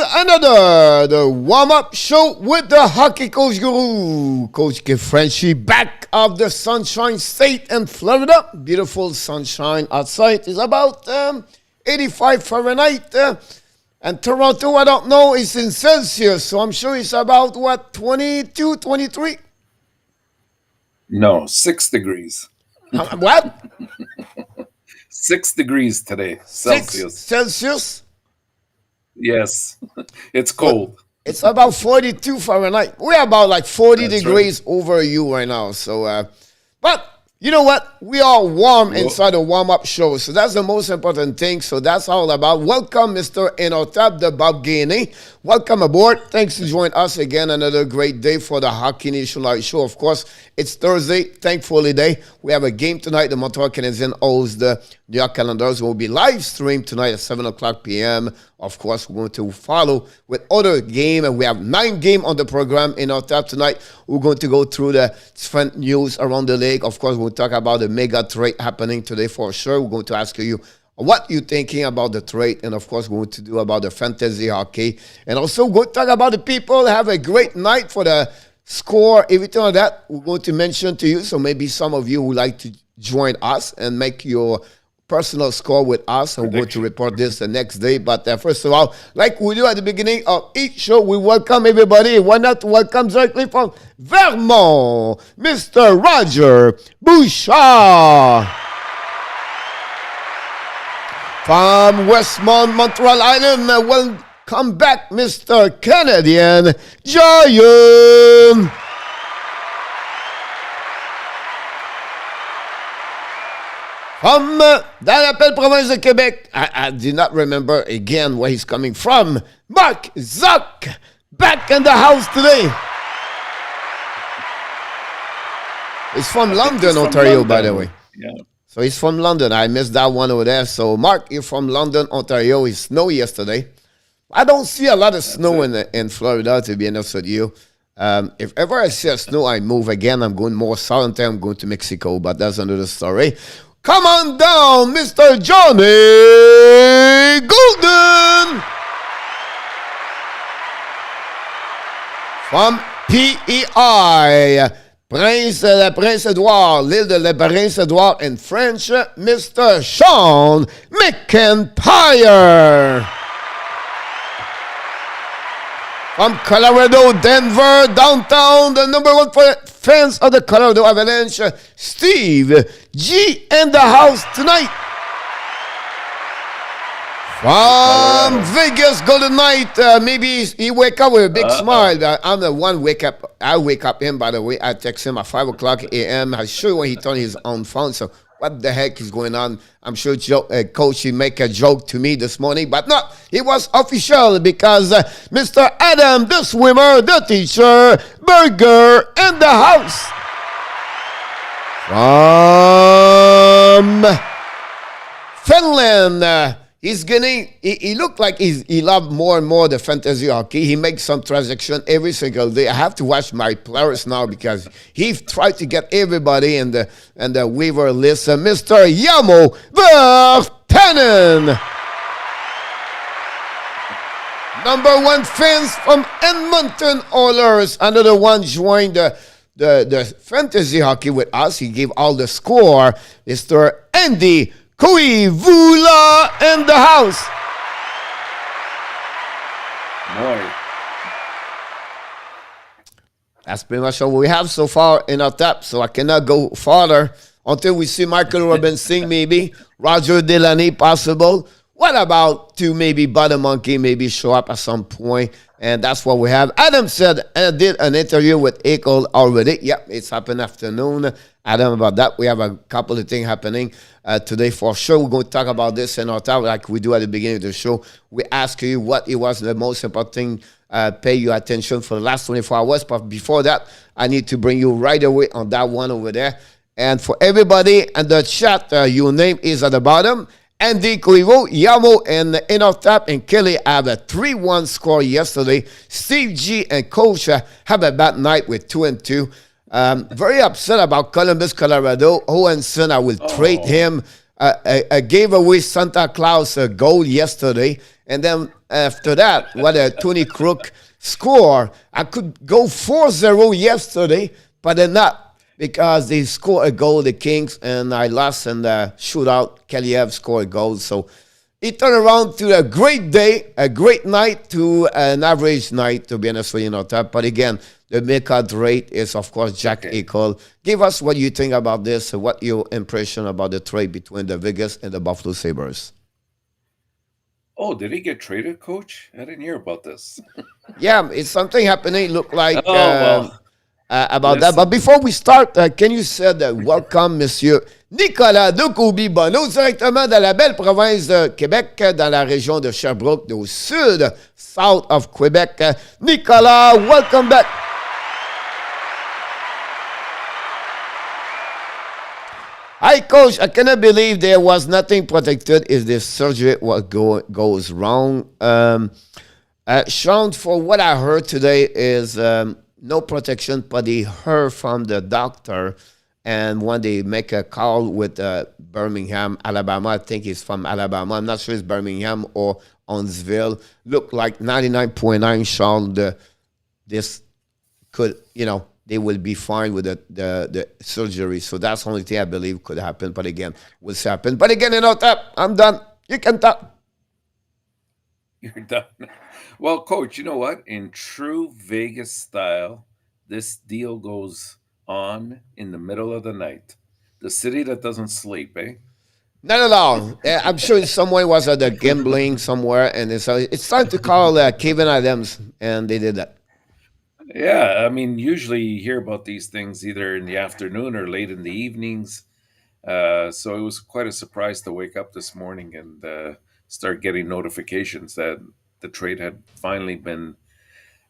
the warm-up show with the hockey coach guru, Coach Frenchy, back of the Sunshine State in Florida. Beautiful sunshine outside. It's about 85 Fahrenheit. And Toronto, I don't know, it's in Celsius. So I'm sure it's about, 22, 23? No, 6 degrees. What? 6 degrees today, Celsius. Celsius? Yes, it's cold. It's about 42 Fahrenheit. We're about like 40 That's degrees over you right now. So, but you know what? We are warm inside the warm-up show. So that's the most important thing. So that's all about. Welcome, Mr. Enortap, the Bob Gainey. Welcome aboard. Thanks to join us again. Another great day for the Hockey Nation Live Show. Of course, it's Thursday, thankfully day. We have a game tonight. The Montreal Canadiens host the New York Islanders. Will be live streamed tonight at 7 o'clock p.m. Of course, we're going to follow with other game, and we have 9 games on the program in our tap tonight. We're going to go through the different news around the league. Of course, we'll talk about the mega trade happening today for sure. We're going to ask you what you're thinking about the trade, and of course, we're going to do about the fantasy hockey, and also we're going to talk about the people. Have a great night for the score, everything like that. We're going to mention to you, so maybe some of you would like to join us and make your personal score with us, and we're going to report this the next day. But first of all, like we do at the beginning of each show, we welcome everybody. Why not welcome directly from Vermont, Mr. Roger Bouchard. From Westmont, Montreal Island, welcome back, Mr. Canadian Giant. From dans l'appel province de Québec, I do not remember again where he's coming from. Mark Zuck, back in the house today. He's from London, Ontario, by the way. Yeah. So he's from London. I missed that one over there. So, Mark, you're from London, Ontario. It snowed yesterday. I don't see a lot of snow in Florida, to be honest with you. If ever I see a snow, I move again. I'm going more southern. I'm going to Mexico, but that's another story. Come on down, Mr. Johnny Golden. From PEI, Prince Edward, l'île de la Prince Edward in French, Mr. Sean McIntyre. From Colorado, Denver, downtown, the number one fans of the Colorado Avalanche, Steve G in the house tonight. From Vegas, Golden Knight, maybe he wake up with a big smile. I'm the one I wake up him, by the way. I text him at 5 o'clock a.m. I'm sure when he turned his own phone, so what the heck is going on? I'm sure Coach, he make a joke to me this morning, but no, it was official because Mr. Adam, the swimmer, the teacher, Burger in the house. From Finland, he's getting, he looked like he loved more and more the fantasy hockey. He makes some transaction every single day. I have to watch my players now because he tried to get everybody in the waiver list. Mr. Yamo Vertanen. Number one fans from Edmonton Oilers. Another one joined the fantasy hockey with us. He gave all the score. Mr. Andy Koivula in the house. Boy. That's pretty much all we have so far in our tap. So I cannot go farther until we see Michael Robinson, maybe Roger Delaney, possible. What about to maybe Butter Monkey maybe show up at some point? And that's what we have. Adam said, and did an interview with Eichel already. Yep, it's happened afternoon. Adam, about that. We have a couple of things happening today for sure. We're going to talk about this in our time like we do at the beginning of the show. We ask you what it was the most important thing, pay your attention for the last 24 hours. But before that, I need to bring you right away on that one over there. And for everybody in the chat, your name is at the bottom. Andy Koivo, Yamo, and Enortap and Kelly have a 3-1 score yesterday. Steve G and Coach have a bad night with 2-2. Very upset about Columbus, Colorado. Owenson, I will trade him. I gave away Santa Claus a goal yesterday, and then after that, what a Tony Crook score. I could go 4-0 yesterday, but then not because they scored a goal, the Kings, and I lost in the shootout. Kaliev scored a goal, so it turned around to a great day, a great night to an average night, to be honest with you, But again, the make-out rate is, of course, Jack Eichel. Give us what you think about this. What your impression about the trade between the Vegas and the Buffalo Sabres? Oh, did he get traded, Coach? I didn't hear about this. Yeah, it's something happening. Look like Oh, well, about that. But listen. before we start, can you say welcome, Monsieur Nicolas Ducouby-Bonneau, directement de la belle province de Québec, dans la région de Sherbrooke, au sud, south of Quebec. Nicolas, welcome back. Hi, Coach. I cannot believe there was nothing protected if the surgery goes wrong. Sean, for what I heard today is no protection, but he heard from the doctor. And when they make a call with Birmingham, Alabama, I think he's from Alabama. I'm not sure it's Birmingham or Huntsville. Look like 99.9 Sean, this could, they will be fine with the surgery. So that's the only thing I believe could happen. But again, what's happened. But again, I'm done. You can talk. You're done. Well, Coach, you know what? In true Vegas style, this deal goes on in the middle of the night. The city that doesn't sleep, eh? Not at all. I'm sure someone was at the gambling somewhere, and it's time to call Kevin Adams, and they did that. Yeah, I mean, usually you hear about these things either in the afternoon or late in the evenings. So it was quite a surprise to wake up this morning and start getting notifications that the trade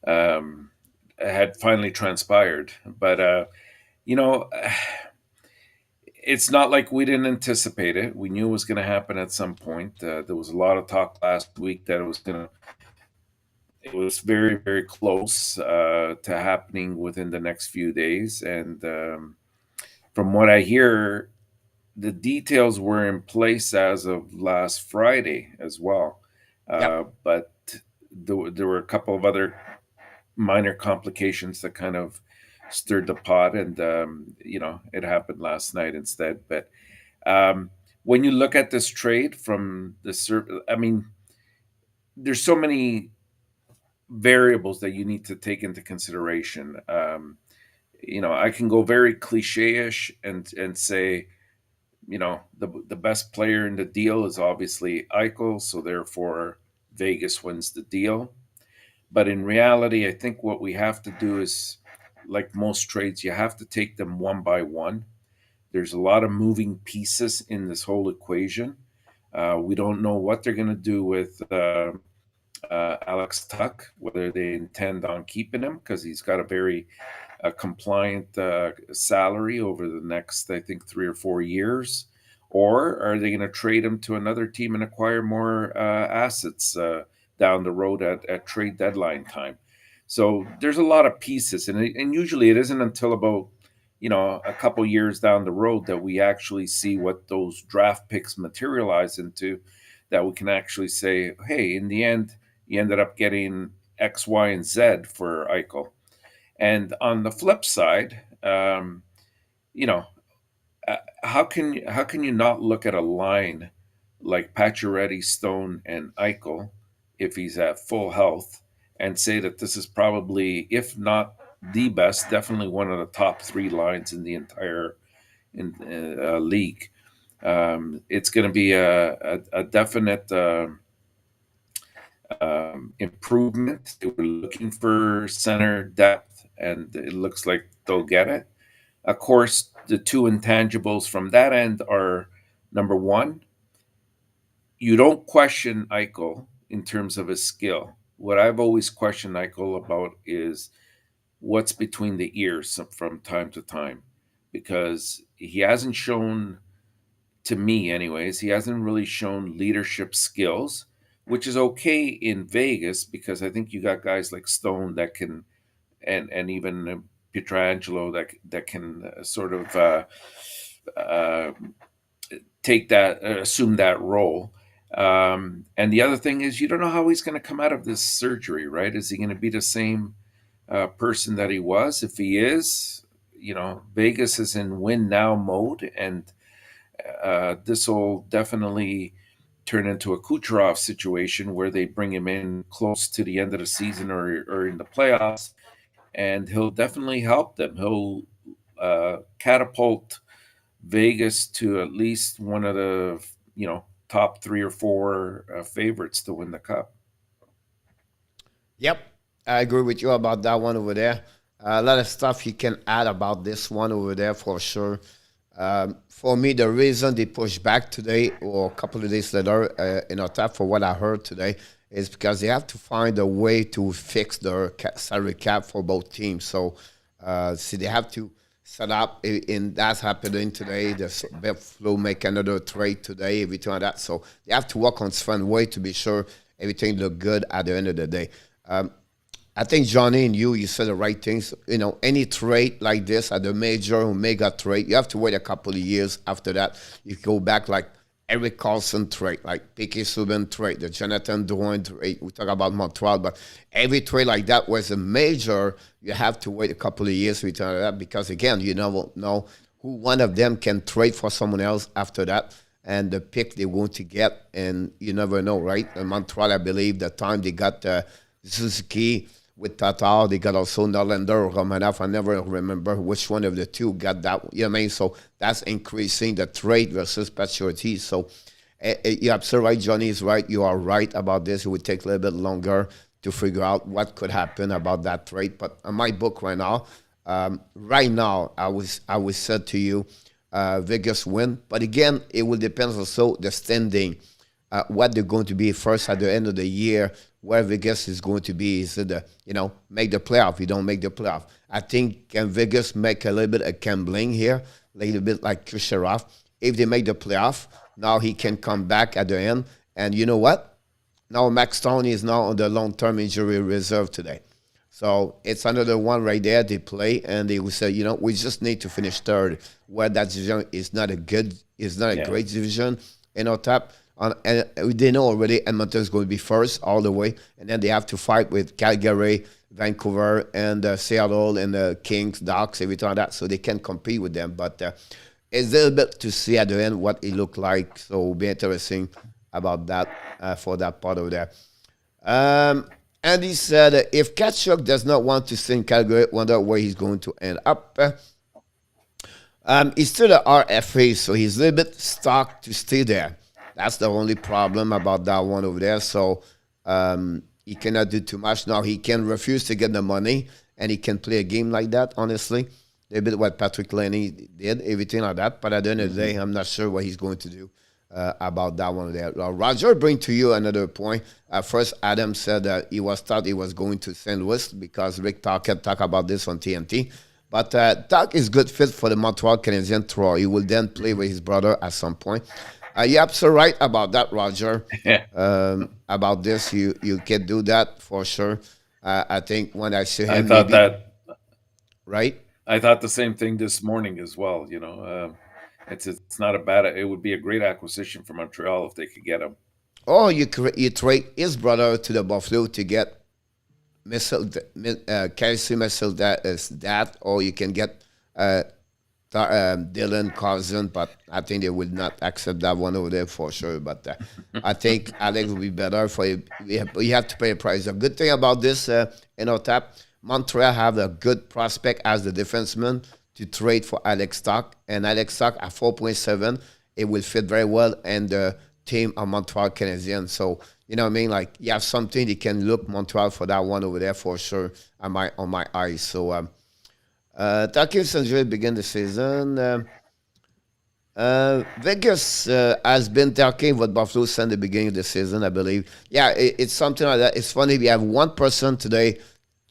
um, had finally transpired. But you know, it's not like we didn't anticipate it. We knew it was going to happen at some point. There was a lot of talk last week that it was very, very close to happening within the next few days. And from what I hear, the details were in place as of last Friday as well. Yep. But there were a couple of other minor complications that kind of stirred the pot, and it happened last night instead. But when you look at this trade from I mean, there's so many variables that you need to take into consideration. I can go very cliche-ish and say, the best player in the deal is obviously Eichel, so therefore Vegas wins the deal. But in reality, I think what we have to do is, like most trades, you have to take them one by one. There's a lot of moving pieces in this whole equation. We don't know what they're going to do with Alex Tuck, whether they intend on keeping him because he's got a very compliant salary over the next, I think, 3 or 4 years, or are they going to trade him to another team and acquire more assets down the road at trade deadline time? So there's a lot of pieces, and usually it isn't until about a couple years down the road that we actually see what those draft picks materialize into, that we can actually say, hey, in the end, you ended up getting X, Y, and Z for Eichel. And on the flip side, you know, how can you not look at a line like Pacioretty, Stone, and Eichel if he's at full health and say that this is probably, if not the best, definitely one of the top three lines in the entire league. It's going to be a definite improvement. They were looking for center depth, and it looks like they'll get it. Of course, the two intangibles from that end are, number one, you don't question Eichel in terms of his skill. What I've always questioned Eichel about is what's between the ears from time to time, because he hasn't shown, to me anyways, he hasn't really shown leadership skills, which is okay in Vegas because I think you got guys like Stone that can, and even Pietrangelo that can sort of assume that role. And the other thing is, you don't know how he's going to come out of this surgery, right? Is he going to be the same person that he was? If he is, Vegas is in win now mode, and this will definitely turn into a Kucherov situation where they bring him in close to the end of the season or in the playoffs, and he'll definitely help them. He'll catapult Vegas to at least one of the top 3 or 4 favorites to win the cup. Yep, I agree with you about that one over there. A lot of stuff you can add about this one over there for sure. For me, the reason they pushed back today or a couple of days later, in attack for what I heard today, is because they have to find a way to fix their salary cap for both teams. So, see, they have to set up, and that's happening today. The Buffalo make another trade today, everything like that. So they have to work on some way to be sure everything look good at the end of the day. I think Johnny and you said the right things. Any trade like this at the major or mega trade, you have to wait a couple of years after that. You go back like Eric Carlson trade, like Piquet Subban trade, the Jonathan Drouin trade. We talk about Montreal, but every trade like that was a major. You have to wait a couple of years to return to that because, again, you never know who one of them can trade for someone else after that and the pick they want to get, and you never know, right? In Montreal, I believe, the time they got Suzuki with Tatar, they got also Norlander, Romanov. I never remember which one of the two got that. You know what I mean? So that's increasing the trade versus maturity. So you're absolutely right. Johnny is right. You are right about this. It would take a little bit longer to figure out what could happen about that trade. But in my book right now, I was said to you, Vegas win. But again, it will depend also the standing, what they're going to be first at the end of the year. Where Vegas is going to be is make the playoff. You don't make the playoff. I think can Vegas make a little bit of gambling here, a little bit like Kucherov. If they make the playoff, now he can come back at the end. And you know what? Now Max Stone is now on the long-term injury reserve today. So it's another one right there they play, and they will say, we just need to finish third. Where that division is not a great division top. And they know already Edmonton is going to be first all the way, and then they have to fight with Calgary, Vancouver, and Seattle, and the Kings, Ducks, everything like that, so they can compete with them. But it's a little bit to see at the end what it looked like, so it'll be interesting about that for that part over there. And he said, if Tkachuk does not want to stay in Calgary, wonder where he's going to end up. He's still an RFA, so he's a little bit stuck to stay there. That's the only problem about that one over there. So he cannot do too much. Now, he can refuse to get the money, and he can play a game like that, honestly. A bit what Patrick Laney did, everything like that. But at the end of the day, I'm not sure what he's going to do about that one there. Roger, bring to you another point. First, Adam said that he thought he was going to St. Louis because Rick Tocchet talked about this on TNT. But Toc is good fit for the Montreal Canadiens throw. He will then play with his brother at some point. You're absolutely right about that, Roger. About this, you can do that for sure. I think when I see him, right? I thought the same thing this morning as well. It's not a bad. It would be a great acquisition for Montreal if they could get him. Or you trade his brother to the Buffalo to get Casey Missile that, or you can get Dylan Cousin, but I think they would not accept that one over there for sure. But I think Alex will be better for you. You have to pay a price. The good thing about this, Tap, Montreal have a good prospect as the defenseman to trade for Alex Stock, and Alex Stock at 4.7, it will fit very well in the team of Montreal Canadiens. So you know what I mean? Like you have something you can look Montreal for that one over there for sure on my eyes. So. Talking since we begin the season, Vegas has been talking what Buffalo said in the beginning of the season, I believe. Yeah, it's something like that. It's funny, we have one person today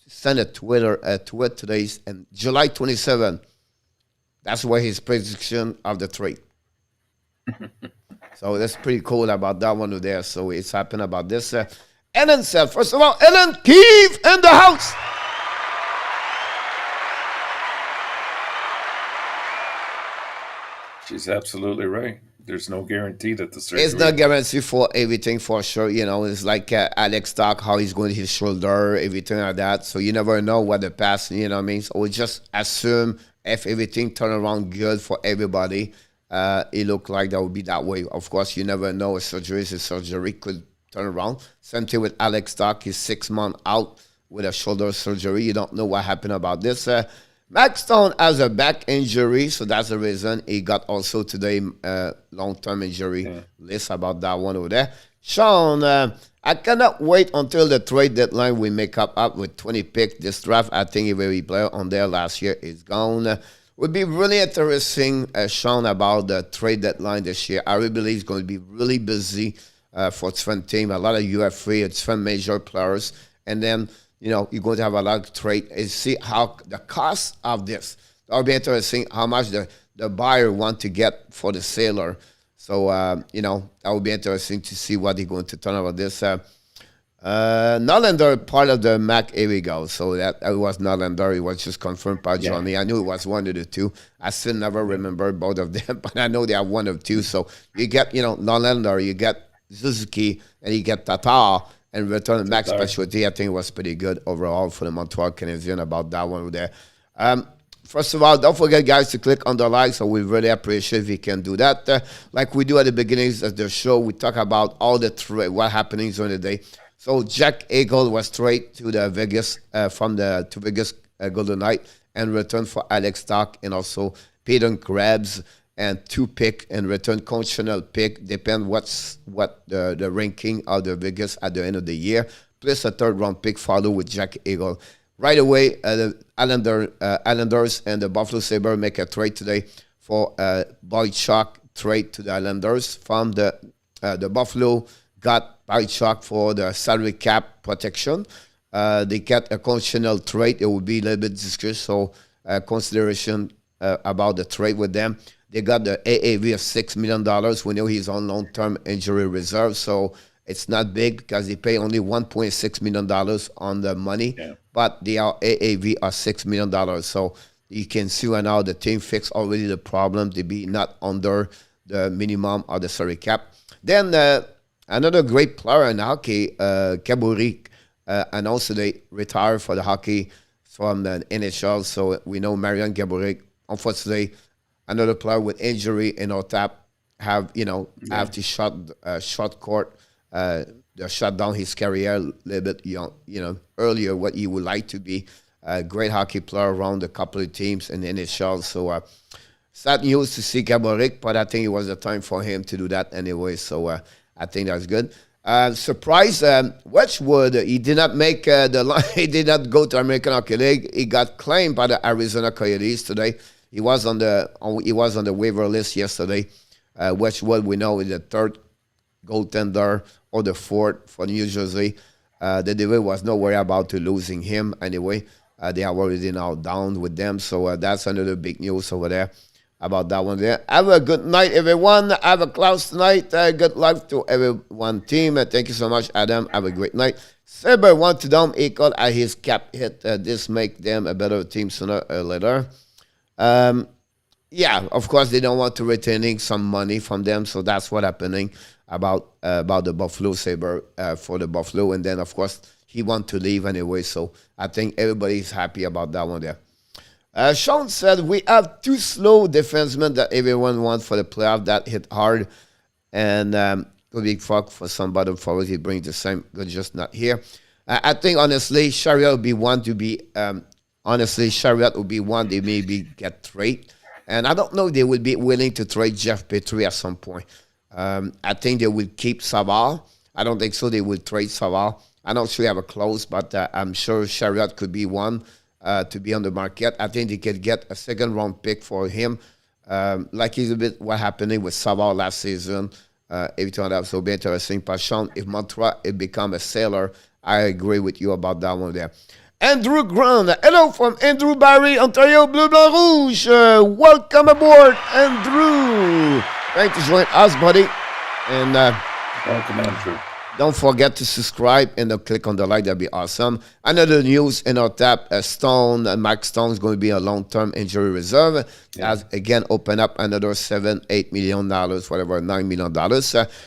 send a tweet today, and July 27. That's where his prediction of the trade. So that's pretty cool about that one over there. So it's happened about this. Ellen said, first of all, Ellen Keefe in the house. She's absolutely right. There's no guarantee that the surgery. It's not guaranteed for everything for sure. It's like Alex talk, how he's going to his shoulder, everything like that. So you never know what the past, you know what I mean? So we just assume if everything turn around good for everybody, it looked like that would be that way. Of course, you never know. A surgery is a surgery, could turn around. Same thing with Alex Stock. He's 6 months out with a shoulder surgery. You don't know what happened about this. Max Stone has a back injury, so that's the reason he got also today long-term injury list about that one over there. Sean, I cannot wait until the trade deadline we make up with 20 picks this draft. I think every player on there last year is gone. Would be really interesting, Sean, about the trade deadline this year. I really believe it's going to be really busy for different team. A lot of UFA, different major players, and then you're going to have a lot of trade and see how the cost of this. That'll be interesting how much the buyer want to get for the seller. So, that will be interesting to see what they're going to turn about this. Norlander, part of the MAC, here we go. So that it was Norlander. It was just confirmed by Johnny. I knew it was one of the two. I still never remember both of them, but I know they are one of two. So you get, Norlander, you get Suzuki, and you get Tatar. And return Max Specialty, I think it was pretty good overall for the Montreal Canadiens about that one over there. First of all, don't forget, guys, to click on the like. So we really appreciate if you can do that. Like we do at the beginnings of the show, we talk about all the what happenings during the day. So Jack Eichel was straight to the Vegas, to Vegas Golden Knight, and returned for Alex Stock and also Peyton Krebs. And 2 pick and return conditional pick, depend what the ranking of the Vegas at the end of the year, plus a 3rd-round pick follow with Jack Eichel. Right away, the Islanders and the Buffalo Sabres make a trade today for Boychuk trade to the Islanders. From the Buffalo got Boychuk for the salary cap protection. They get a conditional trade. It will be a little bit discussed, so consideration about the trade with them. They got the AAV of $6 million. We know he's on long-term injury reserve, so it's not big because they pay only $1.6 million on the money, but they are AAV of $6 million. So you can see right now the team fixed already the problem to be not under the minimum of the salary cap. Then another great player in hockey, Gaborik, announced they retired for the hockey from the NHL. So we know Marian Gaborik, unfortunately, another player with injury in Enortap have to shut court, shut down his career a little bit earlier what he would like to be. A great hockey player around a couple of teams in the NHL. So sad news to see Gaborik, but I think it was the time for him to do that anyway. So I think that's good. Surprise, Wedgwood, he did not make the line. He did not go to American Hockey League. He got claimed by the Arizona Coyotes today. He was on the waiver list yesterday. Wedgwood, we know, is the 3rd goaltender or the 4th for New Jersey. The Devil was not worried about losing him anyway. They are already now down with them, so that's another big news over there about that one there. Have a good night, everyone. Have a class tonight. Good luck to everyone team. Thank you so much, Adam. Have a great night. Sabre want to down equal at his cap hit. This make them a better team sooner or later. Of course, they don't want to retaining some money from them, so that's what happening about the Buffalo Sabre for the Buffalo, and then of course he want to leave anyway. So I think everybody's happy about that one there. Sean said we have 2 slow defensemen that everyone wants for the playoff that hit hard, and could be fuck for some bottom forwards. He brings the same, good, just not here. I think honestly, Chariot would be one to be. Chariot would be one they maybe get trade. And I don't know if they would be willing to trade Jeff Petrie at some point. I think they will keep Savard. I don't think so they will trade Savard. I'm not sure they have a close, but I'm sure Chariot could be one to be on the market. I think they could get a 2nd-round pick for him. Like it's a bit what happened with Savard last season. Everything like that, so be interesting. But Sean, if Montreal it become a seller, I agree with you about that one there. Andrew Grant. Hello from Andrew Barry, Ontario, Bleu Blanc Rouge. Welcome aboard, Andrew. Thanks to join us, buddy. And welcome, Andrew. Don't forget to subscribe and click on the like. That'd be awesome. Another news in our tap, Mike Stone is going to be a long-term injury reserve. Yeah. As again, open up another $7-8 million, whatever, $9 million.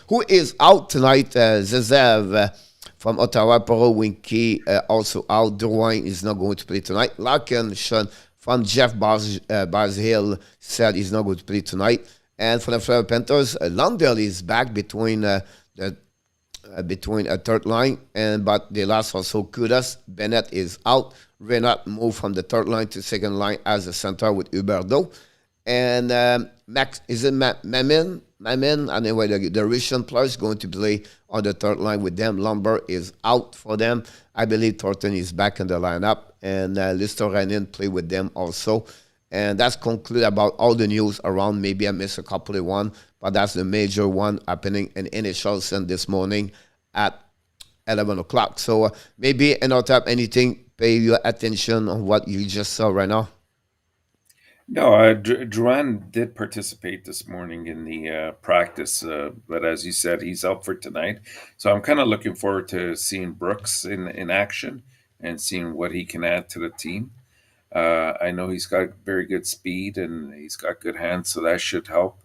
Who is out tonight? Zezev from Ottawa, Winky also out. Drouin is not going to play tonight. Larkin, Sean from Jeff Barshill said he's not going to play tonight. And for the Florida Panthers, Lundell is back between a third line, but they lost also Kudas. Bennett is out. Renat moved from the third line to second line as a center with Huberdeau. And Mamin? Anyway, the Russian player is going to play on the third line with them. Lumber is out for them. I believe Thornton is back in the lineup. And Listoranen play with them also. And that's concluded about all the news around. Maybe I missed a couple of one, but that's the major one happening in NHL this morning at 11 o'clock. So maybe Enortap, anything, pay your attention on what you just saw right now? No, Duran did participate this morning in the practice, but as you said, he's out for tonight. So I'm kind of looking forward to seeing Brooks in action and seeing what he can add to the team. I know he's got very good speed and he's got good hands, so that should help.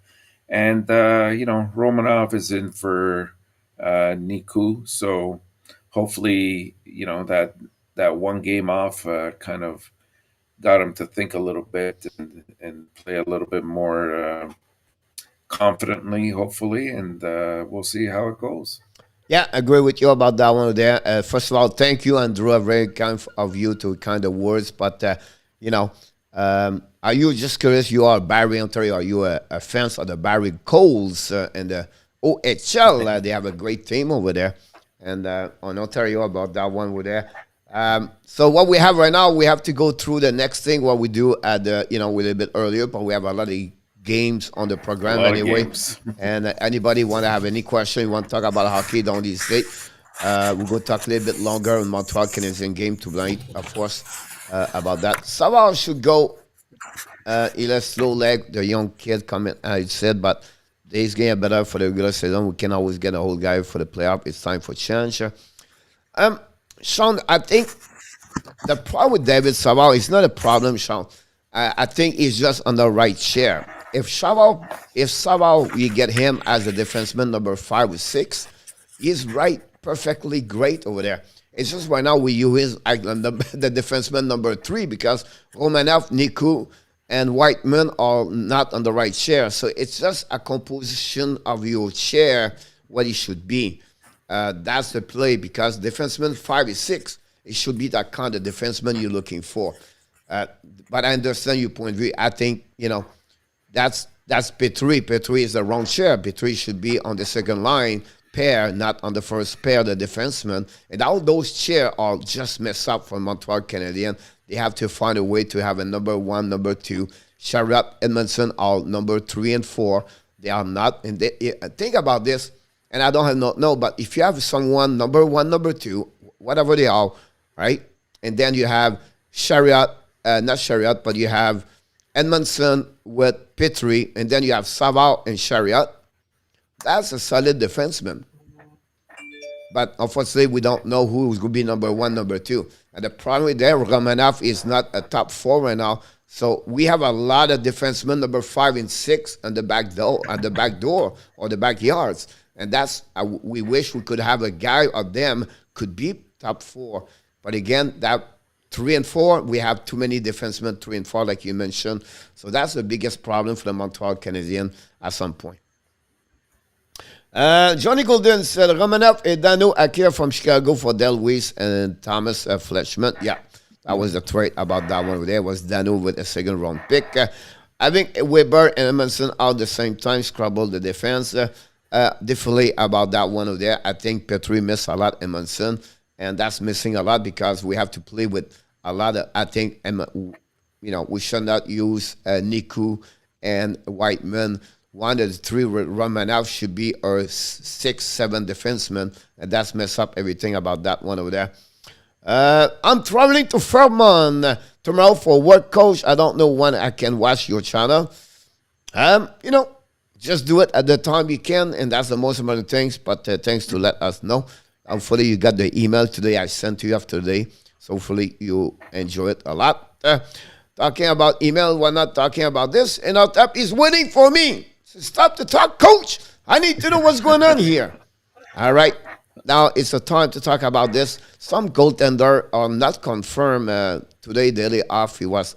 And, Romanov is in for Niku, so hopefully, that one game off kind of got him to think a little bit and play a little bit more confidently, hopefully, and we'll see how it goes. Yeah, I agree with you about that one there. First of all, thank you, Andrew. Very kind of you to kind of words. But, are you just curious? You are Barrie, Ontario. Are you a fan of the Barrie Coles and the OHL? They have a great team over there. And on Ontario about that one over there. So what we have right now, we have to go through the next thing, what we do at the, a little bit earlier, but we have a lot of games on the program anyway. And anybody want to have any question, you want to talk about hockey down the state, we'll go talk a little bit longer on Montreal Canadiens game tonight, of course, about that. Sabres should go. He has slow leg, the young kid coming, I said, but he's getting better for the regular season. We can always get a whole guy for the playoff. It's time for change. Sean, I think the problem with David Savard is not a problem, Sean. I think he's just on the right chair. If Savard, we get him as a defenseman number 5 or 6, he's right perfectly great over there. It's just right now we use the defenseman number 3 because Romanov, Niku, and Whiteman are not on the right chair. So it's just a composition of your chair, what it should be. That's the play because defenseman 5 is 6. It should be that kind of defenseman you're looking for. But I understand your point of view. I think, that's Petrie. Petrie is the wrong chair. Petrie should be on the second line pair, not on the first pair, the defenseman. And all those chairs are just messed up for Montreal Canadiens. They have to find a way to have a number 1, number 2. Chariot, Edmondson are number 3 and 4. They are not. And think about this. And I don't know, but if you have someone number 1, number 2, whatever they are, right? And then you have Chariot, not Chariot, but you have Edmondson with Petrie, and then you have Savard and Chariot. That's a solid defenseman. But unfortunately, we don't know who is going to be number 1, number 2. And the problem with that, Romanov is not a top 4 right now. So we have a lot of defensemen, number 5 and 6, on the back door or the backyards. And that's, we wish we could have a guy of them could be top 4. But again, that 3 and 4, we have too many defensemen, 3 and 4, like you mentioned. So that's the biggest problem for the Montreal Canadiens at some point. Johnny Golden said, Romanov and Dano Akir from Chicago for Del Weiss and Thomas Fletchman. Yeah, that was the trade about that one. There was Dano with a second round pick. I think Weber and Edmondson are at the same time scrabble the defense. Differently about that one over there. I think Petrie missed a lot, Edmondson, and that's missing a lot because we have to play with a lot of, I think, we should not use Niku and Whiteman. One of the 3 Romanov should be our 6, 7 defensemen, and that's messed up everything about that one over there. I'm traveling to Fairmont tomorrow for work, coach. I don't know when I can watch your channel. just do it at the time you can, and that's the most important things. But thanks to let us know. Hopefully you got the email today I sent to you after today. So hopefully you enjoy it a lot. Talking about email, we're not talking about this. And Enortap is waiting for me. So stop the talk, coach. I need to know what's going on here. All right. Now it's a time to talk about this. Some goaltender are not confirmed. Today, daily off. He was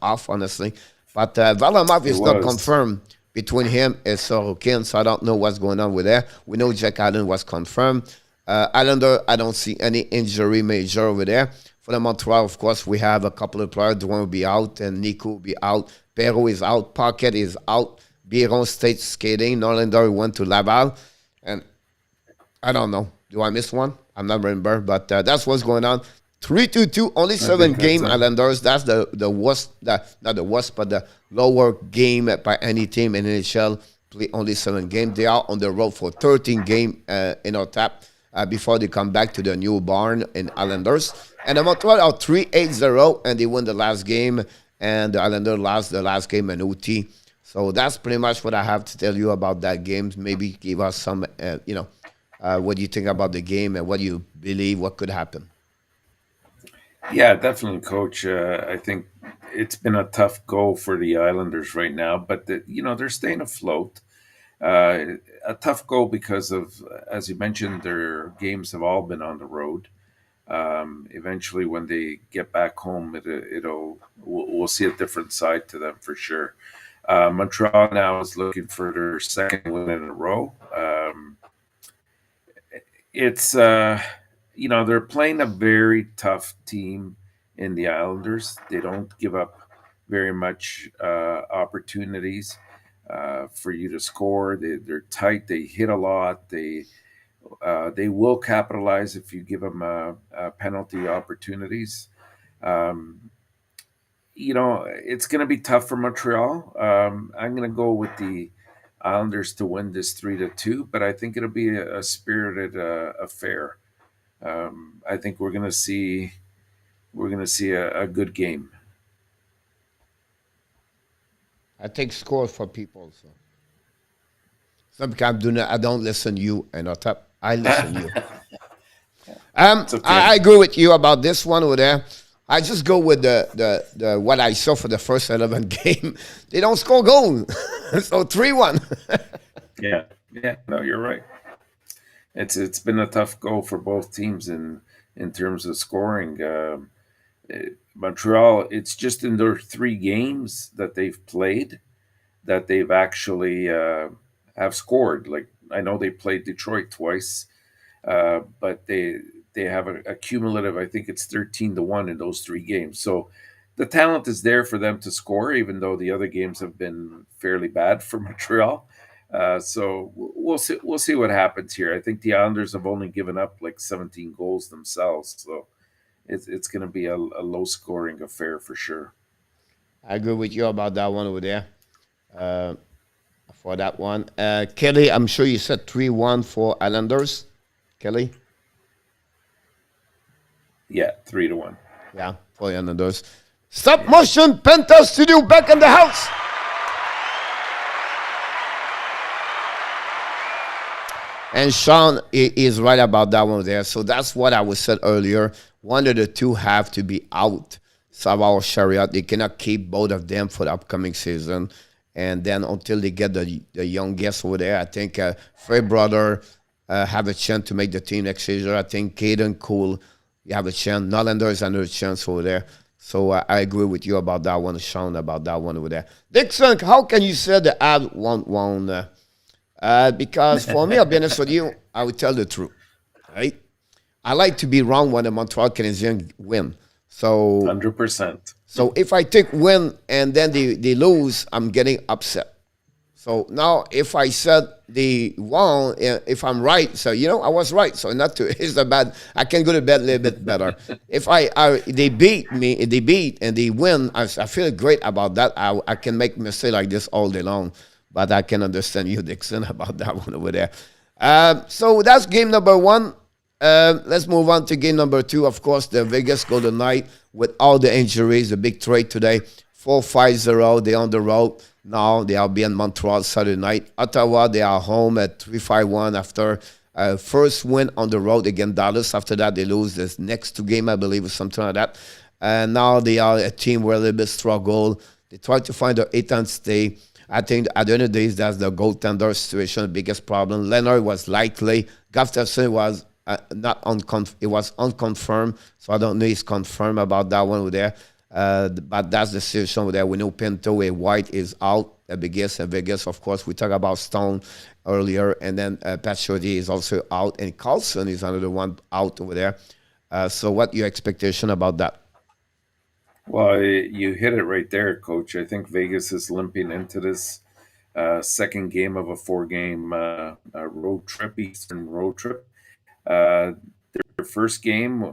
off, honestly. But Varlamov is not confirmed between him and Sorokin, so I don't know what's going on with that. We know Jack Allen was confirmed. Islander, I don't see any injury major over there. For the Montreal, of course, we have a couple of players. Drouin will be out, and Nico will be out. Perrault is out. Pocket is out. Biron stayed skating. Norlander went to Laval. And I don't know. Do I miss one? I'm not remember, but that's what's going on. 3-2-2, only 7 game Islanders. That's the worst, not the worst, but the lower game by any team in NHL. Play only 7 games. They are on the road for 13 game in our tap before they come back to the new barn in Islanders. And the Montreal are 3-8-0, and they won the last game, and the Islanders lost the last game in OT. So that's pretty much what I have to tell you about that game. Maybe give us some, what do you think about the game and what do you believe what could happen? Yeah, definitely, Coach. I think it's been a tough go for the Islanders right now, but they're staying afloat. A tough go because of, as you mentioned, their games have all been on the road. Eventually, when they get back home, we'll see a different side to them for sure. Montreal now is looking for their second win in a row. They're playing a very tough team in the Islanders. They don't give up very much opportunities for you to score. They're tight. They hit a lot. They will capitalize if you give them penalty opportunities. It's going to be tough for Montreal. I'm going to go with the Islanders to win this 3-2, but I think it'll be a spirited affair. I think we're going to see a good game. I take scores for people. So sometimes I don't listen to you and I listen to you. Okay. I agree with you about this one over there. I just go with the what I saw for the first 11 game. They don't score goals, so 3-1. Yeah, no, you're right. It's been a tough go for both teams in terms of scoring. Montreal, it's just in their 3 games that they've played that they've actually have scored. Like, I know they played Detroit twice, but they have a cumulative, I think it's 13-1 in those 3 games. So the talent is there for them to score, even though the other games have been fairly bad for Montreal. So we'll see what happens here. I think the Islanders have only given up like 17 goals themselves. So it's going to be a low-scoring affair for sure. I agree with you about that one over there. For that one. Kelly, I'm sure you said 3-1 for Islanders. Kelly? Yeah, 3-1. Yeah, for the Islanders. Stop motion, Penta Studio back in the house. And Sean is right about that one there. So that's what I was said earlier. One of the two have to be out. Savard or Chariot, they cannot keep both of them for the upcoming season. And then until they get the young guests over there, I think Fred Brother have a chance to make the team next season. I think Caden Cole, you have a chance. Norlander is another chance over there. So I agree with you about that one, Sean, about that one over there. Dixon, how can you say the ad won't because for me, I'll be honest with you, I would tell the truth, right? I like to be wrong when the Montreal Canadiens win. So 100%. So if I take win and then they lose, I'm getting upset. So now if I said they won, if I'm right, so I was right. So not to it's a bad. I can go to bed a little bit better. If they beat me, they beat and they win, I feel great about that. I can make mistakes like this all day long, but I can understand you, Dixon, about that one over there. So that's game number 1. Let's move on to game number 2. Of course, the Vegas Golden Knights with all the injuries, the big trade today, 4-5-0. They're on the road. Now they will be in Montreal Saturday night. Ottawa, they are home at 3-5-1 after first win on the road against Dallas. After that, they lose this next two game, I believe, or something like that. And now they are a team where a little bit struggle. They try to find their 8th stay. I think at the end of the day, that's the goaltender situation, the biggest problem. Leonard was likely. Gustafsson was not it was unconfirmed, so I don't know if it's confirmed about that one over there. But that's the situation over there. We know Pinto and White is out. Vegas and Vegas, of course. We talked about Stone earlier, and then Patrick is also out, and Carlson is another one out over there. So, what your expectation about that? Well, you hit it right there, Coach. I think Vegas is limping into this second game of a four-game road trip, Eastern road trip. Uh, their first game,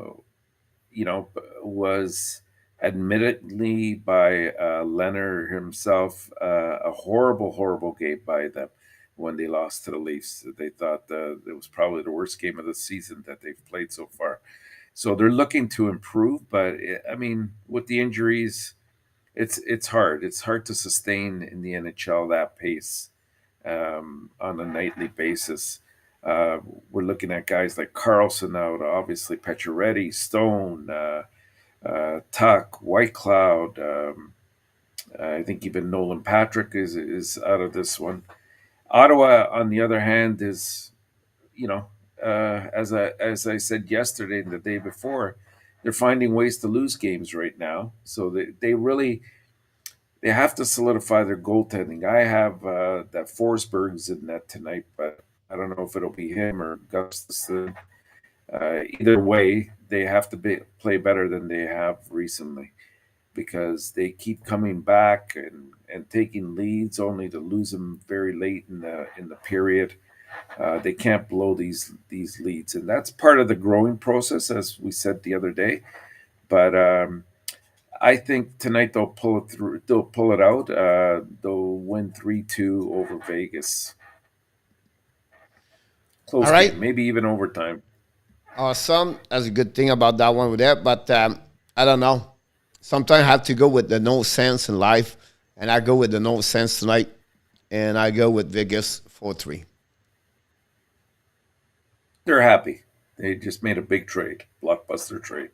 was admittedly by Leonard himself a horrible, horrible game by them when they lost to the Leafs. They thought it was probably the worst game of the season that they've played so far. So they're looking to improve, but I mean, with the injuries, it's hard. It's hard to sustain in the NHL that pace on a nightly basis. Uh, we're looking at guys like Carlson out, obviously Pacioretty, Stone, Tuck, White Cloud. I think even Nolan Patrick is out of this one. Ottawa, on the other hand, is you know as I said yesterday and the day before, they're finding ways to lose games right now. So they really they have to solidify their goaltending. I have that Forsberg's in net tonight, but I don't know if it'll be him or Gustafsson. Either way, they have to play better than they have recently because they keep coming back and taking leads only to lose them very late in the period. They can't blow these leads, and that's part of the growing process, as we said the other day. But I think tonight they'll pull it through. They'll pull it out. They'll win 3-2 over Vegas. All Close right. game, maybe even overtime. Awesome. That's a good thing about that one with that. But I don't know. Sometimes I have to go with the no sense in life, and I go with the no sense tonight, and I go with Vegas 4-3. They're happy. They just made a big trade, blockbuster trade.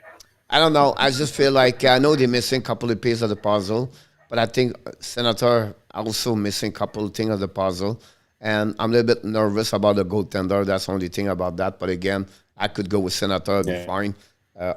I don't know. I just feel like I know they're missing a couple of pieces of the puzzle, but I think Senator also missing a couple of things of the puzzle. And I'm a little bit nervous about the goaltender. That's the only thing about that. But again, I could go with Senator, it'd be Yeah. fine,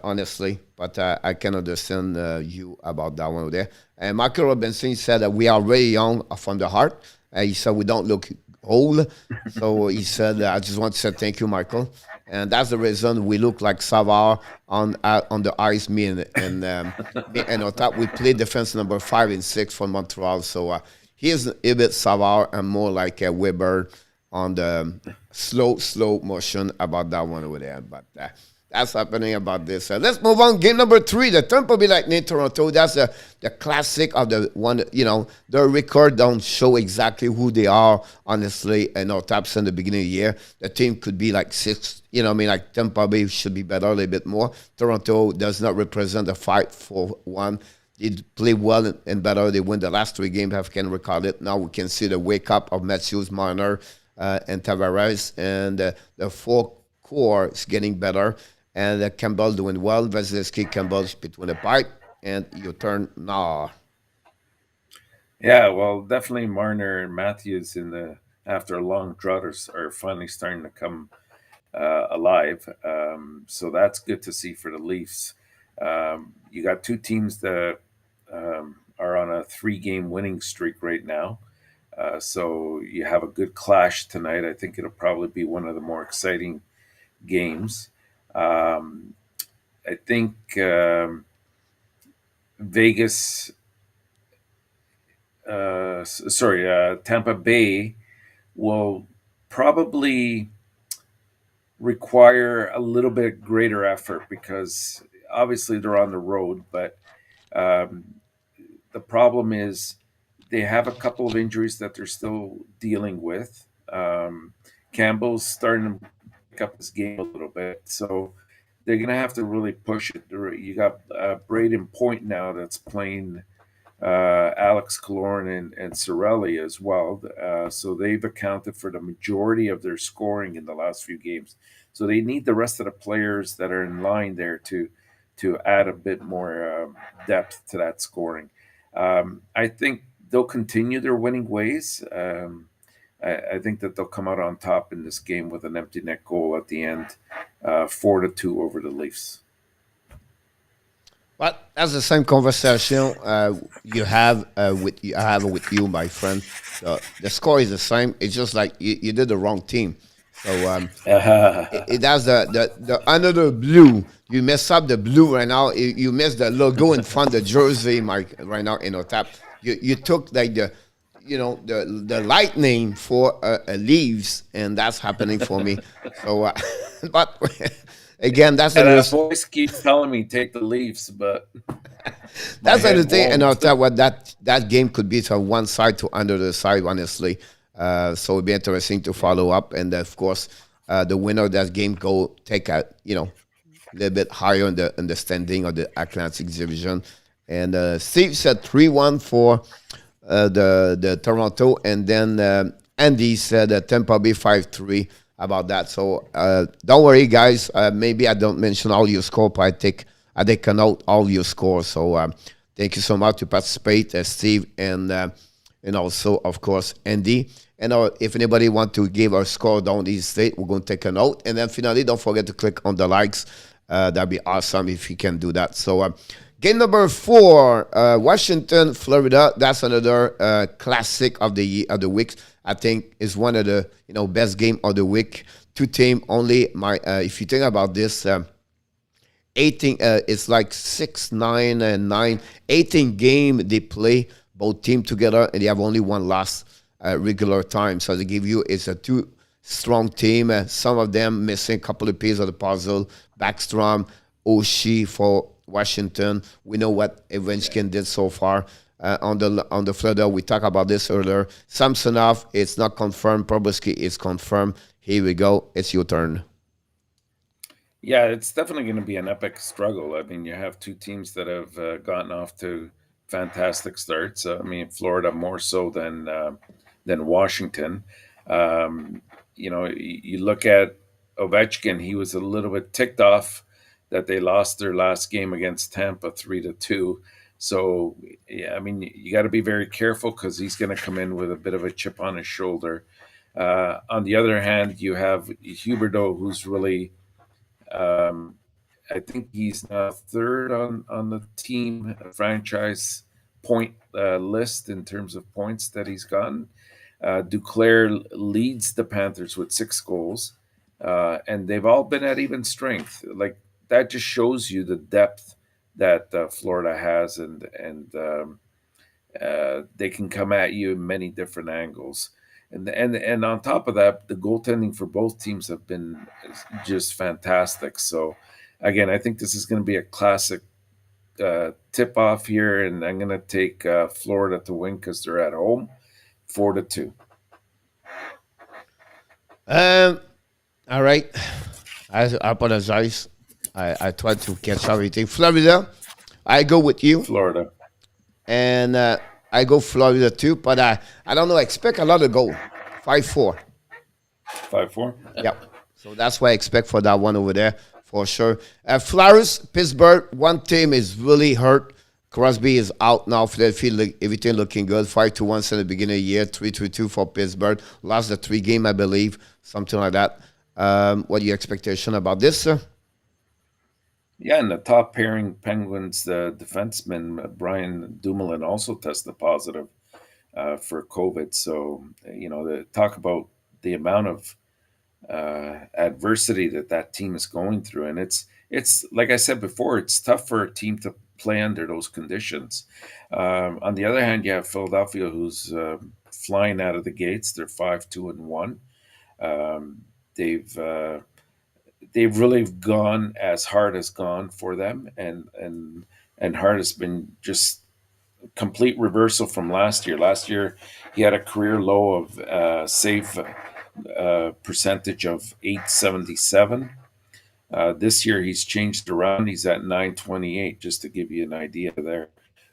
honestly. But I can understand you about that one over there. And Michael Robinson said that we are very young from the heart. He said we don't look old. So he said, I just want to say thank you, Michael. And that's the reason we look like Savard on the ice. Me and on top we play defense number 5 and 6 for Montreal. So he is a bit Savard and more like a Weber on the slow motion about that one over there. But that's happening about this. Let's move on. Game number 3, the Tampa Bay Lightning Toronto. That's the classic of the one. The record don't show exactly who they are, honestly. And our taps in the beginning of the year, the team could be like 6. Like Tampa Bay should be better a little bit more. Toronto does not represent the fight for one. They play well and better. They win the last 3 games, if I can recall it. Now we can see the wake up of Matthews, Marner, and Tavares. And the 4 core is getting better. And Campbell doing well. Vasilevsky, Campbell between the pipe. And your turn now. Yeah, well, definitely Marner and Matthews in the after a long drought are finally starting to come alive. So that's good to see for the Leafs. You got two teams that are on a 3-game winning streak right now. So you have a good clash tonight. I think it'll probably be one of the more exciting games. Um, I think Vegas, Tampa Bay will probably require a little bit greater effort because obviously they're on the road, but um, the problem is they have a couple of injuries that they're still dealing with. Campbell's starting to pick up his game a little bit, so they're going to have to really push it. You got Braden Point now that's playing Alex Killorn and Cirelli as well. So they've accounted for the majority of their scoring in the last few games. So they need the rest of the players that are in line there to add a bit more depth to that scoring. I think they'll continue their winning ways. I think that they'll come out on top in this game with an empty net goal at the end, 4-2 over the Leafs. But that's the same conversation you have I have with you, my friend. The score is the same. It's just like you did the wrong team. So it has the under the blue. You mess up the blue right now. You mess the logo in front of the jersey, Mike. Right now in tap. You took like the lightning for Leaves, and that's happening for me. So, but again, that's and that voice keeps telling me take the Leafs, but that's the thing. And I'll tell what that game could be to one side to under the side, honestly. So it'll be interesting to follow up, and of course, the winner of that game go take a little bit higher in the standing of the Atlantic Division. And Steve said 3-1 for the Toronto, and then Andy said Tampa Bay 5-3 about that. So don't worry, guys. Maybe I don't mention all your score, but I take note all your scores. So thank you so much to participate, Steve, and also of course Andy. And if anybody want to give our score down the state, we're going to take a note. And then finally, don't forget to click on the likes. That'd be awesome if you can do that. So game number 4, Washington, Florida. That's another classic of the week. I think is one of the best game of the week. Two team only. If you think about this, 18. It's like 6-9-9. 18 game they play both team together, and they have only one loss regular time. So they give you it's a two strong team. Some of them missing a couple of pieces of the puzzle. Backstrom, Oshie for Washington. We know what Ovechkin did so far on the Florida. We talked about this earlier. Samsonov, it's not confirmed. Probowski is confirmed. Here we go. It's your turn. Yeah, it's definitely going to be an epic struggle. I mean, you have two teams that have gotten off to fantastic starts. I mean, Florida more so than Washington. You look at Ovechkin; he was a little bit ticked off that they lost their last game against Tampa 3-2. So, yeah, I mean, you got to be very careful because he's going to come in with a bit of a chip on his shoulder. On the other hand, you have Huberdeau, who's really, I think he's now third on the team franchise point list in terms of points that he's gotten. Duclair leads the Panthers with 6 goals, and they've all been at even strength. Like that just shows you the depth that Florida has, and they can come at you in many different angles. And on top of that, the goaltending for both teams have been just fantastic. So, again, I think this is going to be a classic tip off here, and I'm going to take Florida to win because they're at home, 4-2. All right. I apologize. I tried to catch everything. Florida, I go with you. Florida. And I go Florida too, but I don't know. I expect a lot of goal. 5-4. 5-4? Yeah. So that's what I expect for that one over there, for sure. Flyers, Pittsburgh, one team is really hurt. Crosby is out now. Philadelphia, everything looking good. 5-1 since the beginning of the year. 3-2 for Pittsburgh. Lost the 3 game, I believe. Something like that. What are your expectation about this, sir? Yeah, and the top pairing Penguins defenseman Brian Dumoulin also tested positive for COVID. So, talk about the amount of adversity that team is going through, and it's like I said before, it's tough for a team to play under those conditions. On the other hand, you have Philadelphia, who's flying out of the gates. They're 5-2-1. They've really gone as hard has gone for them, and hard has been just complete reversal from last year. Last year, he had a career low of save percentage of 877. This year, he's changed around. He's at 928, just to give you an idea there.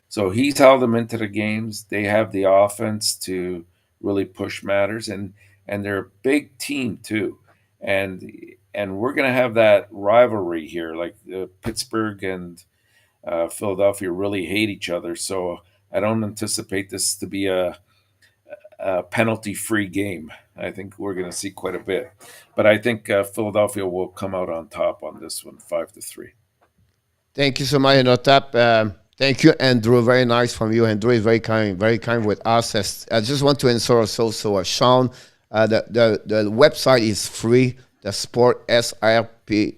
So he's held them into the games. They have the offense to really push matters, and they're a big team too. And and we're going to have that rivalry here, like Pittsburgh and Philadelphia really hate each other. So I don't anticipate this to be a penalty-free game. I think we're going to see quite a bit, but I think Philadelphia will come out on top on this one, 5-3. Thank you so much, Enortap. Thank you, Andrew. Very nice from you. Andrew is very kind with us. I just want to insert also Sean. The website is free. The sport SRP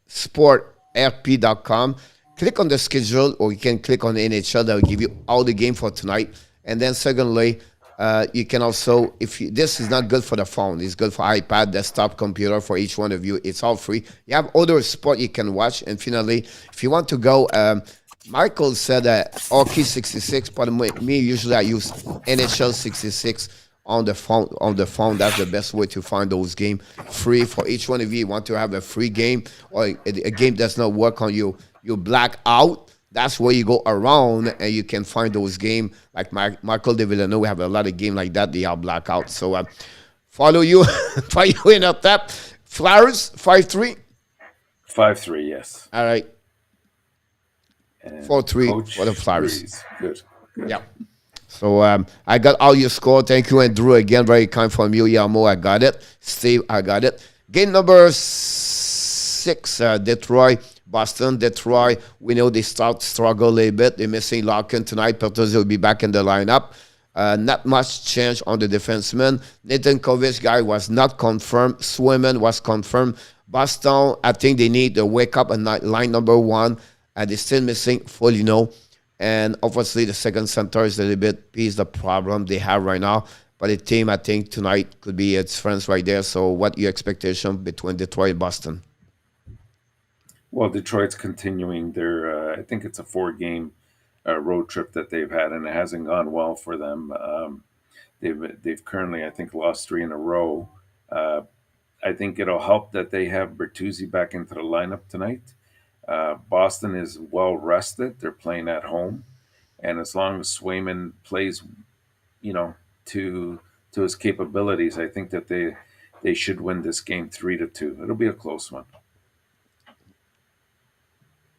sportrp.com. Click on the schedule, or you can click on the NHL. That will give you all the game for tonight. And then secondly, you can also, this is not good for the phone, it's good for iPad, desktop, computer, for each one of you. It's all free. You have other sport you can watch. And finally, if you want to go, Michael said Hockey 66, but me usually I use NHL 66 on the phone. That's the best way to find those games, free for each one of you. You want to have a free game, or a game does not work on you, you black out. That's where you go around and you can find those games. Like Michael de Villeneuve, we have a lot of games like that. They are blackout. So follow you, follow you in up top. Flowers 5-3. 5-3, yes. All right. And 4-3 for the Flowers. Good. Yeah. So I got all your score. Thank you, Andrew. Again, very kind from you. Yamo, I got it. Steve, I got it. Game number 6, Detroit. Boston, Detroit, we know they struggle a little bit. They're missing Larkin tonight. Pertuzzi will be back in the lineup. Not much change on the defenseman. Nathan Kovic guy was not confirmed. Swayman was confirmed. Boston, I think they need to wake up at line number 1. They're still missing Foligno. And obviously the second center is a little bit the problem they have right now. But the team, I think, tonight could be its friends right there. So what your expectation between Detroit and Boston? Well, Detroit's continuing their, I think it's a 4-game road trip that they've had, and it hasn't gone well for them. They've currently, I think, lost 3 in a row. I think it'll help that they have Bertuzzi back into the lineup tonight. Boston is well rested. They're playing at home. And as long as Swayman plays, you know, to his capabilities, I think that they should win this game 3-2. It'll be a close one.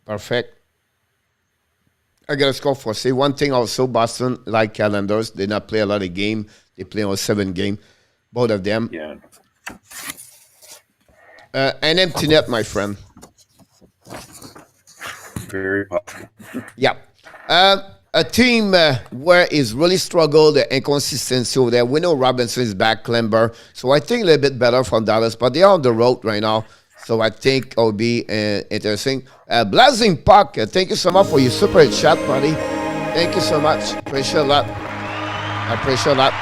Perfect. I got a score for say one thing also. Boston, like calendars, they not play a lot of game. They play on 7 game, both of them. Yeah. An empty net, my friend. Very possible. Yeah. A team where it's really struggled, the inconsistency over there. We know Robinson is back, Klember. So I think a little bit better from Dallas, but they are on the road right now. So I think it'll be interesting. Blazing Puck, thank you so much for your super chat, buddy. Thank you so much. Appreciate a lot. I appreciate a lot.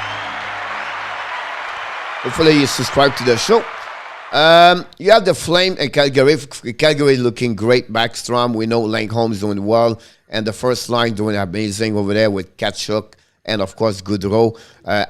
Hopefully you subscribe to the show. You have the Flame and Calgary. Calgary looking great. Backstrom, we know Langholm's doing well. And the first line doing amazing over there with Kachuk and, of course, Goodrow.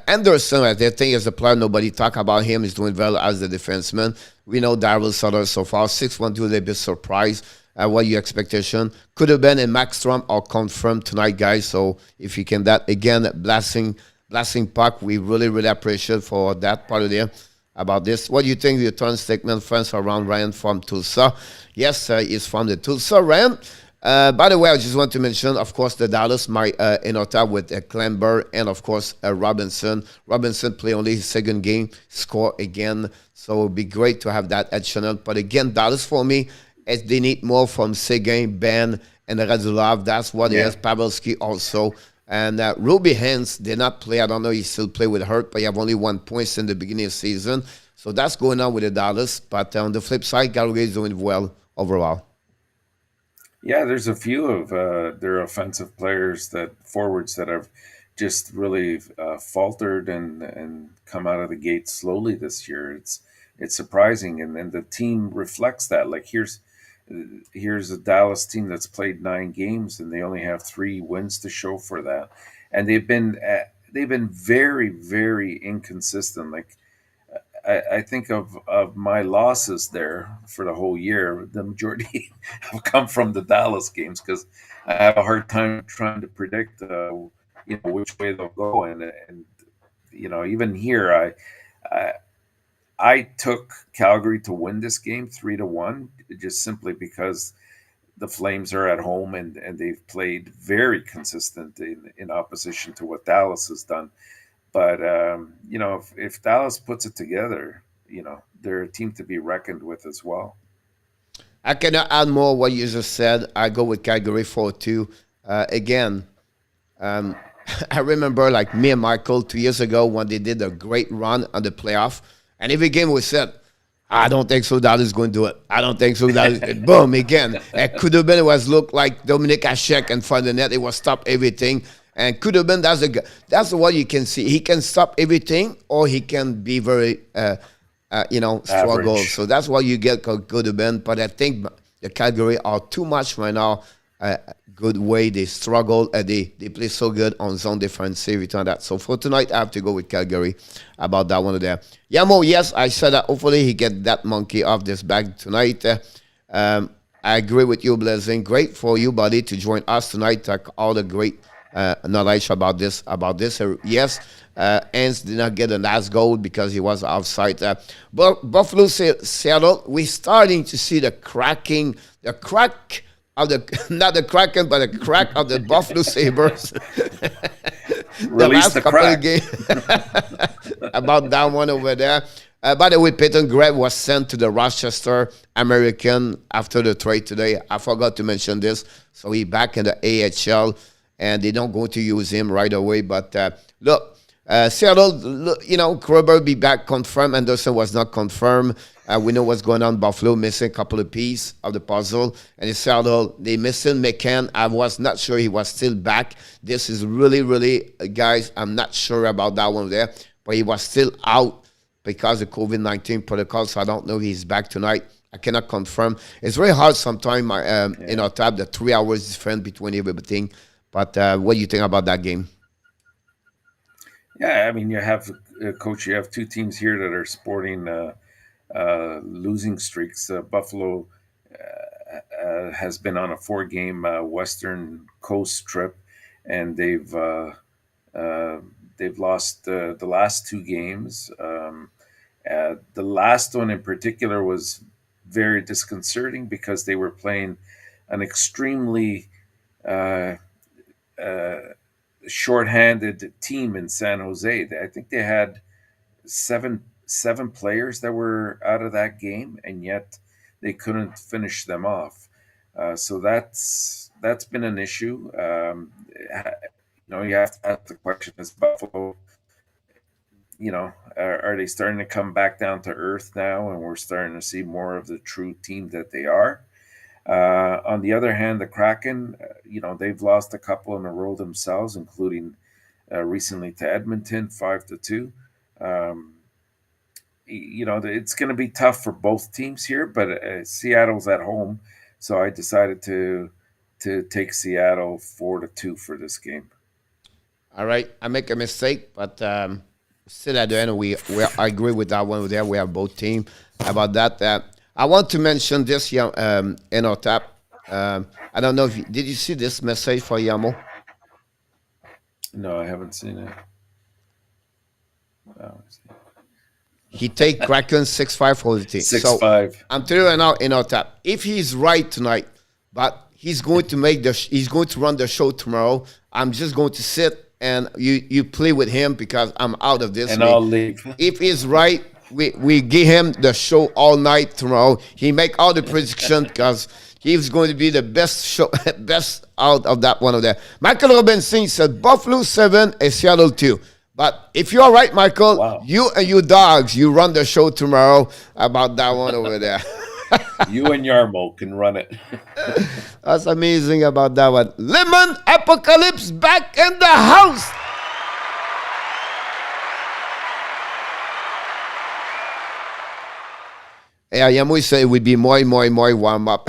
Anderson, I think, is a player. Nobody talk about him. He's doing well as the defenseman. We know Daryl Sutter so far. 6-1-2, a little bit surprised. What your expectation? Could have been in Maxstrom or confirmed tonight, guys. So if you can that, again, Blasting Puck, we really, really appreciate for that part of there about this. What do you think? Your turn statement, friends around Ryan from Tulsa. Yes, he's from the Tulsa, Ryan. By the way, I just want to mention, of course, the Dallas, Enortap with Klember and, of course, Robinson. Robinson play only his second game, score again. So it would be great to have that additional. But again, Dallas for me, they need more from Seguin, Ben, and Radulov. That's what it is. Pavelski also. And Ruby Hens did not play. I don't know, he still play with hurt, but he have only 1 point in the beginning of the season. So that's going on with the Dallas. But on the flip side, Calgary is doing well overall. Yeah, there's a few of their offensive players, forwards that have just really faltered and come out of the gate slowly this year. It's surprising, and the team reflects that. Like here's a Dallas team that's played 9 games and they only have 3 wins to show for that, and they've been very, very inconsistent. Like I think of my losses there for the whole year. The majority have come from the Dallas games because I have a hard time trying to predict, which way they'll go. And even here, I I took Calgary to win this game 3-1, just simply because the Flames are at home and they've played very consistent in opposition to what Dallas has done. But if Dallas puts it together, they're a team to be reckoned with as well. I cannot add more what you just said. I go with Calgary 4-2. Again, I remember like me and Michael 2 years ago when they did a great run on the playoff. And every game we said, I don't think so that is going to do it. I don't think so that is boom, again. It could have been, it was looked like Dominic Hasek in front of the net. It was stop everything. And could have been, that's what you can see. He can stop everything or he can be very, struggle. Average. So that's what you get could have been. But I think the Calgary are too much right now. Good way they struggle. They play so good on zone defensive and that. So for tonight, I have to go with Calgary about that one there. Yamo, yes, I said that. Hopefully he get that monkey off this bag tonight. I agree with you, Blazing. Great for you, buddy, to join us tonight. Talk all the great knowledge about this. Yes, Hans did not get a last goal because he was offside. But Buffalo, Seattle, we're starting to see the crack of the not the Kraken, but the crack of the Buffalo Sabres. The last couple of games about that one over there. By the way, Peyton Greb was sent to the Rochester American after the trade today. I forgot to mention this. So he's back in the AHL, and they don't go to use him right away. But look, Seattle, Krober be back confirmed. Anderson was not confirmed. We know what's going on. Buffalo missing a couple of pieces of the puzzle. And in Seattle, they missing McCann. I was not sure he was still back. This is really, really, guys, I'm not sure about that one there. But he was still out because of COVID-19 protocol. So I don't know if he's back tonight. I cannot confirm. It's very hard sometimes, to have the 3 hours difference between everything. But what do you think about that game? Yeah, I mean, you have, Coach, you have two teams here that are sporting losing streaks. Buffalo has been on a 4-game Western Coast trip, and they've lost the last 2 games. The last one in particular was very disconcerting because they were playing an extremely shorthanded team in San Jose. I think they had seven players that were out of that game, and yet they couldn't finish them off. So that's been an issue. You have to ask the question: is Buffalo, are they starting to come back down to earth now, and we're starting to see more of the true team that they are? On the other hand, the Kraken, they've lost a couple in a row themselves, including recently to Edmonton, 5-2. It's going to be tough for both teams here, but Seattle's at home, so I decided to take Seattle 4-2 for this game. All right, I make a mistake, but still at the end, I agree with that one there. We have both teams about that. I want to mention this, Enortap. I don't know if did you see this message for Yamo? No, I haven't seen it. Oh, he take Kraken 6-5 for the team. 6-5. So I'm telling you now, Enortap, if he's right tonight, but he's going to run the show tomorrow. I'm just going to sit and you play with him because I'm out of this. And I'll leave. If he's right, we give him the show all night tomorrow. He make all the predictions because he's going to be the best out of that one of there. Michael Robinson said Buffalo 7 and Seattle 2. But if you're right, Michael, wow. You and your dogs, you run the show tomorrow about that one over there. You and Yarmo can run it. That's amazing about that one. Lemon Apocalypse back in the house. Yeah, Yamu said it would be more warm up.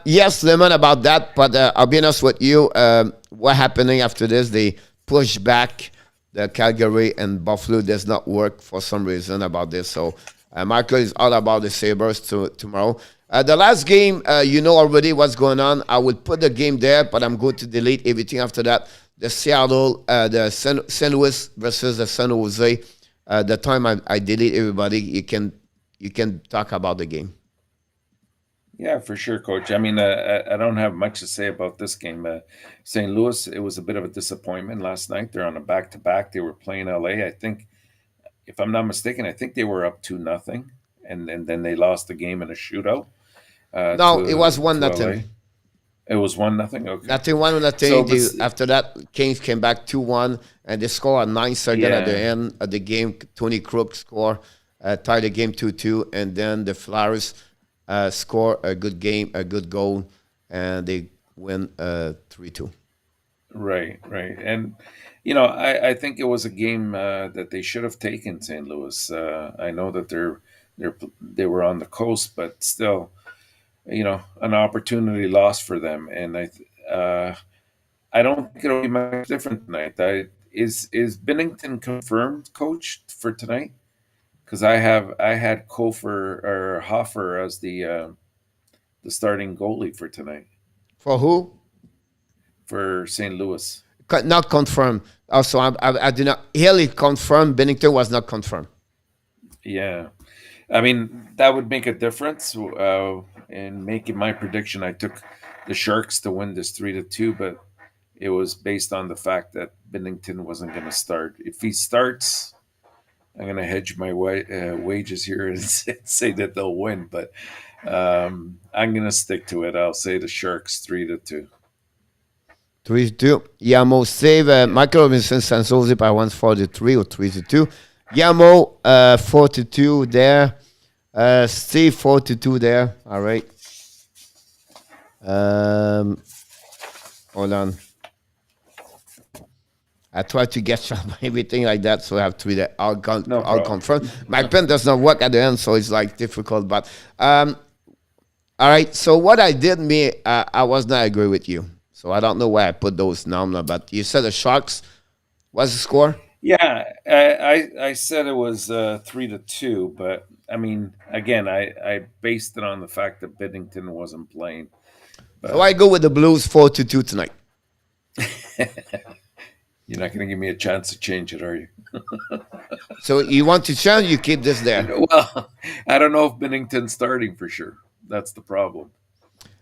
Yes, Lemon, about that. But I'll be honest with you. What happening after this? They push back the Calgary and Buffalo does not work for some reason about this. So Michael is all about the Sabres tomorrow. The last game, you know already what's going on. I will put the game there, but I'm going to delete everything after that. The Seattle, the St. Louis versus the San Jose. The time I delete everybody, you can talk about the game. Yeah, for sure, Coach. I mean, I don't have much to say about this game. St. Louis, it was a bit of a disappointment last night. They're on a back-to-back. They were playing LA. I think, if I'm not mistaken, I think they were up 2-0, and then they lost the game in a shootout. No, it was 1-0. LA. It was 1-0. Okay. Nothing 1-0. So, after that, Kings came back 2-1, and they scored a 9-second at the end of the game. Tony Crook scored, tied the game 2-2, and then the Flyers score a good goal, and they win 3-2. Right. And, I think it was a game that they should have taken, St. Louis. I know that they were on the coast, but still, an opportunity lost for them. And I don't think it'll be much different tonight. Is Binnington confirmed, Coach, for tonight? Because I had Hofer as the starting goalie for tonight. For who? For St. Louis. Not confirmed. Also, I did not. Haley confirmed. Binnington was not confirmed. Yeah, I mean that would make a difference. In making my prediction, I took the Sharks to win this 3-2, but it was based on the fact that Binnington wasn't going to start. If he starts, I'm going to hedge my wages here and say that they'll win, but I'm going to stick to it. I'll say the Sharks 3-2. 3-2. Yamo save Michael Robinson San Jose by 143 or 3-2. Yamo 4-2 there. Steve 4-2 there. All right. Hold on. I try to get everything like that, so I have 3 there. I'll confirm. My pen does not work at the end, so it's like difficult. But all right. So what I did, I was not agree with you. So I don't know why I put those numbers, but you said the Sharks. What's the score? Yeah, I said it was 3-2, but I mean, again, I based it on the fact that Binnington wasn't playing. But so I go with the Blues 4-2 tonight. You're not going to give me a chance to change it, are you? So you want to change? You keep this there. Well, I don't know if Binnington's starting for sure. That's the problem.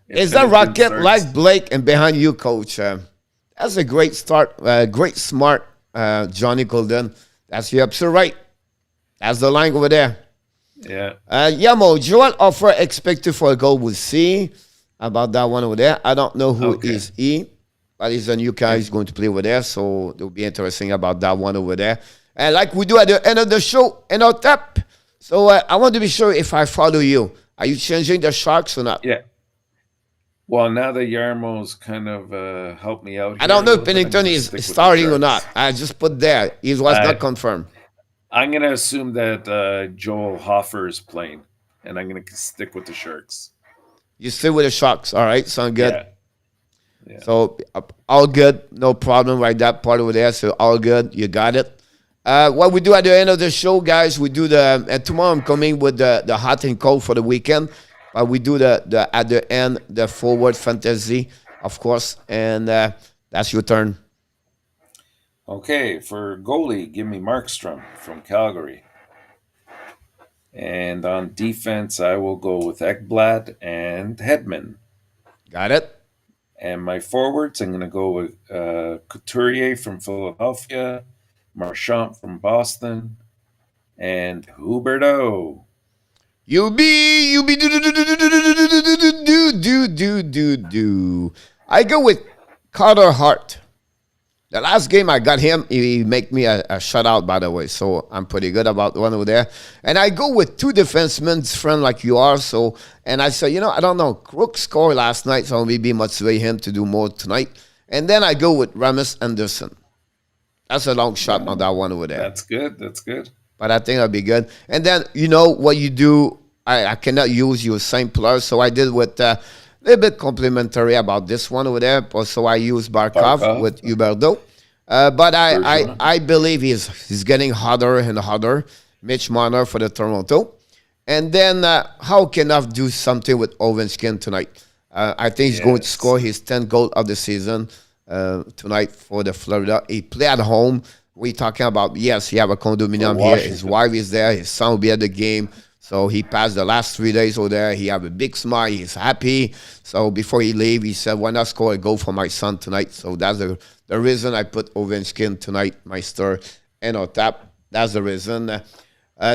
Is that Rocket like Blake and behind you, Coach? That's a great start. Great smart, Johnny Golden. That's the absolute right. That's the line over there. Yeah. Yamo, Joel offer expected for a goal. We'll see about that one over there. I don't know who is he, but he's a new guy. He's going to play over there, so it'll be interesting about that one over there. And like we do at the end of the show, Enortap. So I want to be sure if I follow you. Are you changing the Sharks or not? Yeah. Well, now that Yarmo's kind of helped me out here, I don't know if Binnington is starting or not. I just put there. He was not confirmed. I'm going to assume that Joel Hofer is playing, and I'm going to stick with the Sharks. You stick with the Sharks. All right, sound good. Yeah. So all good. No problem right that part over there. So all good. You got it. What we do at the end of the show, guys, we do and tomorrow I'm coming with the hot and cold for the weekend. But we do the at the end, the forward fantasy, of course, and that's your turn. Okay, for goalie, give me Markstrom from Calgary. And on defense, I will go with Ekblad and Hedman. Got it. And my forwards, I'm going to go with Couturier from Philadelphia, Marchand from Boston, and Huberdeau. You be do. I go with Carter Hart. The last game I got him, he make me a shutout, by the way. So I'm pretty good about the one over there. And I go with 2 defensemen, friend like you are. So, and I say, I don't know. Crook scored last night, so maybe motivate him to do more tonight. And then I go with Ramis Anderson. That's a long shot on that one over there. That's good. But I think that'll be good. And then, what you do, I cannot use your same player. So I did with a little bit complimentary about this one over there. So I use Barkov with Huberdeau. But Bergeron. I believe he's getting hotter and hotter. Mitch Marner for the Toronto. And then how can I do something with Ovechkin tonight? I think he's going to score his 10th goal of the season tonight for the Florida. He play at home. We're talking about, yes, he have a condominium here. His wife is there. His son will be at the game. So he passed the last 3 days over there. He have a big smile. He's happy. So before he leave, he said, why not score a goal for my son tonight? So that's the reason I put Ovechkin tonight, Meister, and Enortap. That's the reason.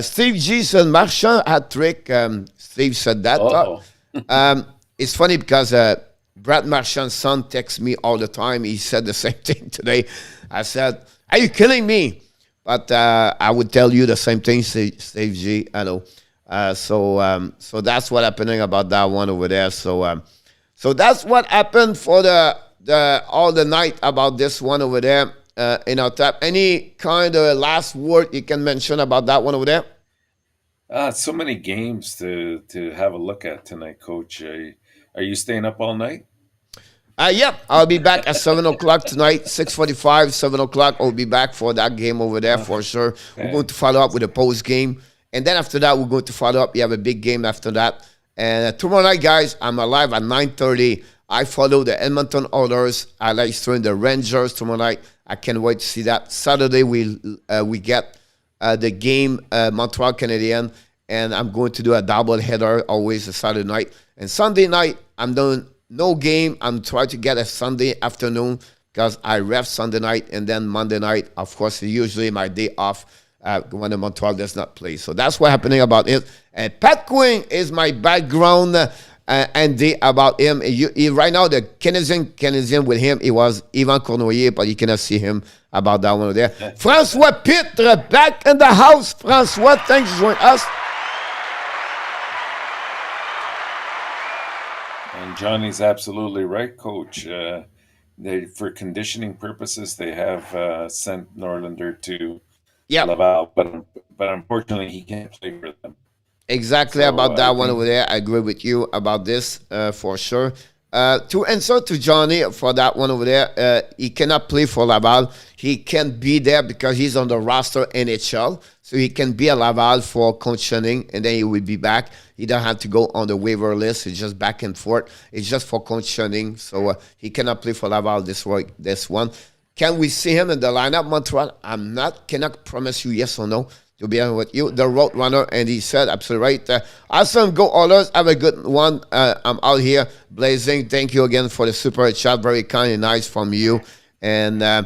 Steve G said, Marchand hat-trick. Steve said that. It's funny because Brad Marchand's son texts me all the time. He said the same thing today. I said, are you kidding me? But I would tell you the same thing, Steve G. I know. So that's what happening about that one over there. So that's what happened for all the night about this one over there. In our tap, any kind of last word you can mention about that one over there? So many games to have a look at tonight, Coach. Are you staying up all night? Yep, I'll be back at 7 o'clock tonight, 6:45, 7 o'clock. I'll be back for that game over there for sure. Okay. We're going to follow up with a post game. And then after that, we're going to follow up. We have a big game after that. And tomorrow night, guys, I'm alive at 9:30. I follow the Edmonton Oilers. I like throwing the Rangers tomorrow night. I can't wait to see that. Saturday, we get the game, Montreal Canadiens. And I'm going to do a double header always a Saturday night. And Sunday night, I'm doing no game. I'm trying to get a Sunday afternoon because I ref Sunday night. And then Monday night, of course, usually my day off when the Montreal does not play. So that's what's happening about it. And Pat Quinn is my background, Andy, about him. Right now, the Canadien with him, it was Ivan Cournoyer, but you cannot see him about that one there. François Pitre back in the house. François, thanks for joining us. And Johnny's absolutely right, Coach. For conditioning purposes, they have sent Norlander to Laval, but unfortunately, he can't play for them. Exactly about that one over there. I agree with you about this for sure. To answer to Johnny for that one over there, he cannot play for Laval. He can be there because he's on the roster NHL. So he can be at Laval for conditioning, and then he will be back. He don't have to go on the waiver list. It's just back and forth. It's just for conditioning. So he cannot play for Laval this one. Can we see him in the lineup, Montreal? Cannot promise you yes or no. To be honest with you, the road runner, and he said absolutely right. Awesome, go Oilers. Have a good one. I'm out here blazing. Thank you again for the super chat. Very kind and nice from you. And I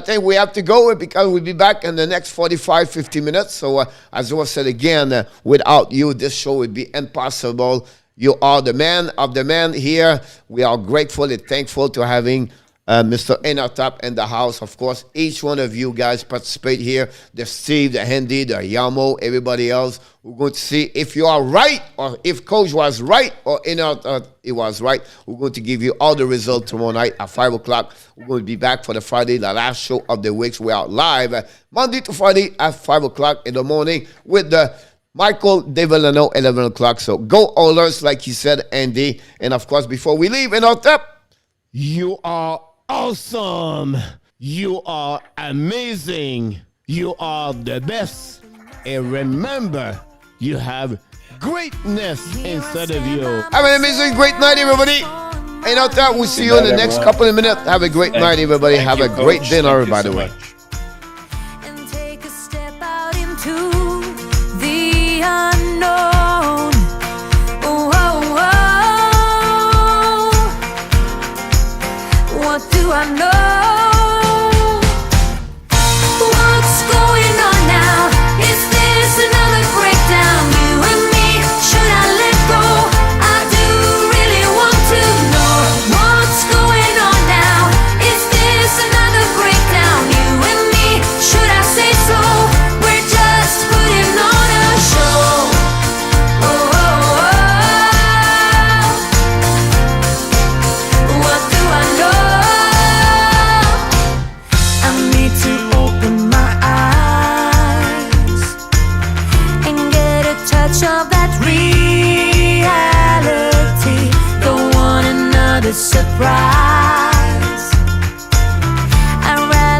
think we have to go because we'll be back in the next 45, 50 minutes. So as I said again, without you, this show would be impossible. You are the man of the man here. We are grateful and thankful to having Mr. Enortap in the house. Of course, each one of you guys participate here. The Steve, the Hendy, the Yamo, everybody else. We're going to see if you are right or if Coach was right or Enortap it was right. We're going to give you all the results tomorrow night at 5 o'clock. We're going to be back for the Friday, the last show of the week. We are live Monday to Friday at 5 o'clock in the morning with the Michael Devillano, 11 o'clock. So go Oilers, like he said, Andy. And of course, before we leave, Enortap, you are awesome. You are amazing. You are the best. And remember, you have greatness inside of you. Have an amazing, great night, everybody. And out there, we'll see you in the next couple of minutes. Have a great night, everybody. Have a great dinner, by the way. And take a step out into the unknown. What do I know? What's going on now? Is this another breakdown? You and me, should I let go? I do really want to know what's going on now. Is this another breakdown? You and me, should I say so? We're just putting on a show. What do I know? Of that reality, don't want another surprise. I'd rather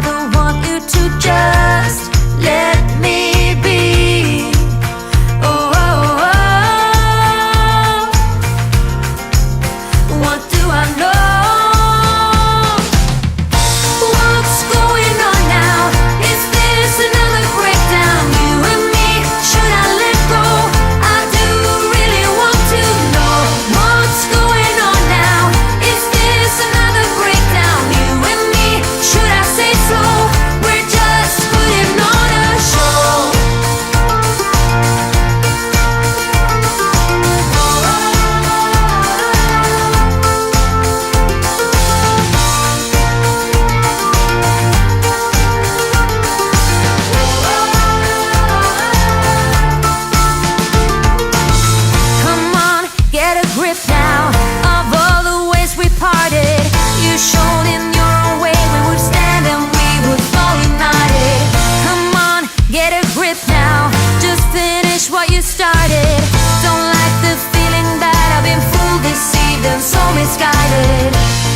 showed in your own way. We would stand and we would fall united. Come on, get a grip now. Just finish what you started. Don't like the feeling that I've been fooled, deceived, and so misguided.